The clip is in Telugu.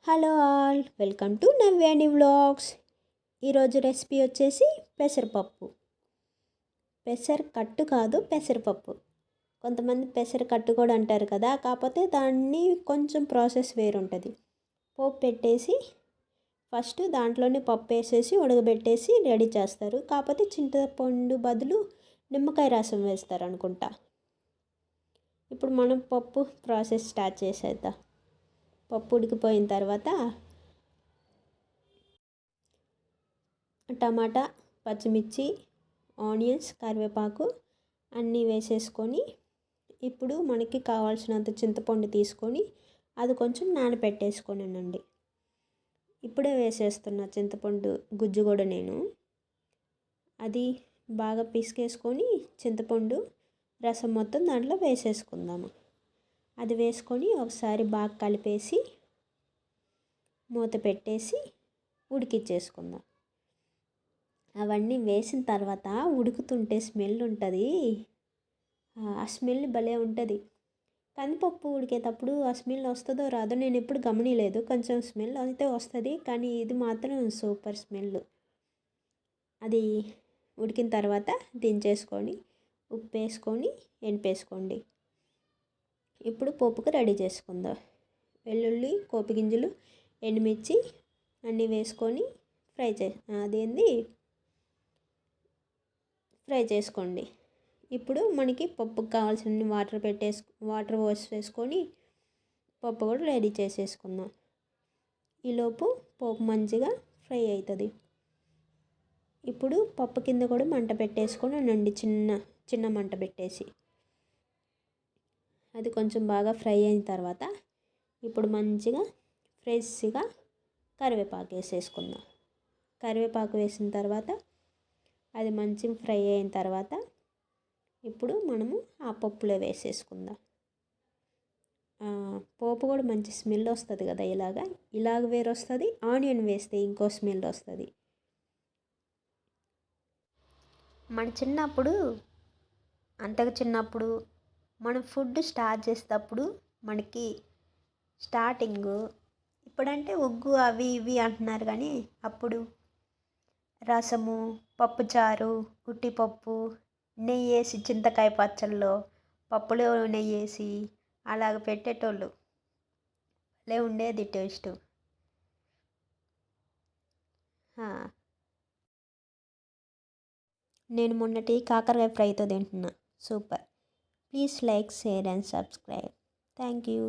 Hello all, welcome to Navyani vlogs. ఈరోజు రెసిపీ వచ్చేసి పెసరపప్పు. కట్టు కాదు, పెసరపప్పు. కొంతమంది పెసరకట్టు కూడా అంటారు కదా, కాకపోతే దాన్ని కొంచెం ప్రాసెస్ వేరుంటుంది. పోపు పెట్టేసి ఫస్ట్ దాంట్లోనే పప్పు వేసేసి ఉడకబెట్టేసి రెడీ చేస్తారు. కాకపోతే చింతపండు బదులు నిమ్మకాయ రసం వేస్తారు అనుకుంటా. ఇప్పుడు మనం పప్పు ప్రాసెస్ స్టార్ట్ చేసేద్దాం. పప్పు ఉడికిపోయిన తర్వాత టమాటా, పచ్చిమిర్చి, ఆనియన్స్, కరివేపాకు అన్నీ వేసేసుకొని ఇప్పుడు మనకి కావాల్సినంత చింతపండు తీసుకొని అది కొంచెం నానబెట్టేసుకోనండి. ఇప్పుడే వేసేస్తున్నా చింతపండు గుజ్జు కూడా నేను. అది బాగా పిసికేసుకొని చింతపండు రసం మొత్తం దాంట్లో వేసేసుకుందాము. అది వేసుకొని ఒకసారి బాగా కలిపేసి మూత పెట్టేసి ఉడికిచ్చేసుకుందాం. అవన్నీ వేసిన తర్వాత ఉడుకుతుంటే స్మెల్ ఉంటుంది. ఆ స్మెల్ భలే ఉంటుంది. కందిపప్పు ఉడికేటప్పుడు ఆ స్మెల్ వస్తుందో రాదో నేను ఎప్పుడు గమనిలేదు. కొంచెం స్మెల్ అయితే వస్తుంది, కానీ ఇది మాత్రం సూపర్ స్మెల్. అది ఉడికిన తర్వాత దించేసుకొని ఉప్పు వేసుకొని ఎనిపేసుకోండి. ఇప్పుడు పప్పుకు రెడీ చేసుకుందాం. వెల్లుల్లి, పోపు గింజలు, ఎండుమిర్చి అన్నీ వేసుకొని ఫ్రై చేసుకోండి. ఇప్పుడు మనకి పప్పుకు కావాల్సిన వాటర్ వేసుకొని పప్పు కూడా రెడీ చేసేసుకుందాం. ఈలోపు పోపు మంచిగా ఫ్రై అవుతుంది. ఇప్పుడు పప్పు కింద కూడా మంట పెట్టేసుకొని చిన్న మంట పెట్టేసి అది కొంచెం బాగా ఫ్రై అయిన తర్వాత ఇప్పుడు మంచిగా ఫ్రెష్గా కరివేపాకు వేసేసుకుందాం. కరివేపాకు వేసిన తర్వాత అది మంచిగా ఫ్రై అయిన తర్వాత ఇప్పుడు మనము ఆ పప్పులో వేసేసుకుందాం. పోపు కూడా మంచి స్మెల్ వస్తుంది కదా, ఇలాగ వేరు వస్తుంది. ఆనియన్ వేస్తే ఇంకో స్మెల్ వస్తుంది. చిన్నప్పుడు మనం ఫుడ్ స్టార్ట్ చేసేటప్పుడు మనకి స్టార్టింగ్ ఇప్పుడంటే ఉగ్గు అవి ఇవి అంటున్నారు, కానీ అప్పుడు రసము, పప్పుచారు, ఉట్టిపప్పు, నెయ్యి వేసి చింతకాయ పచ్చళ్ళలో పప్పులో నెయ్యి వేసి అలాగ పెట్టేటోళ్ళు. లే ఉండేది టేస్ట్. నేను మొన్నటి కాకరకాయ ఫ్రైతో తింటున్నా. Super. Please like, share and subscribe. Thank you.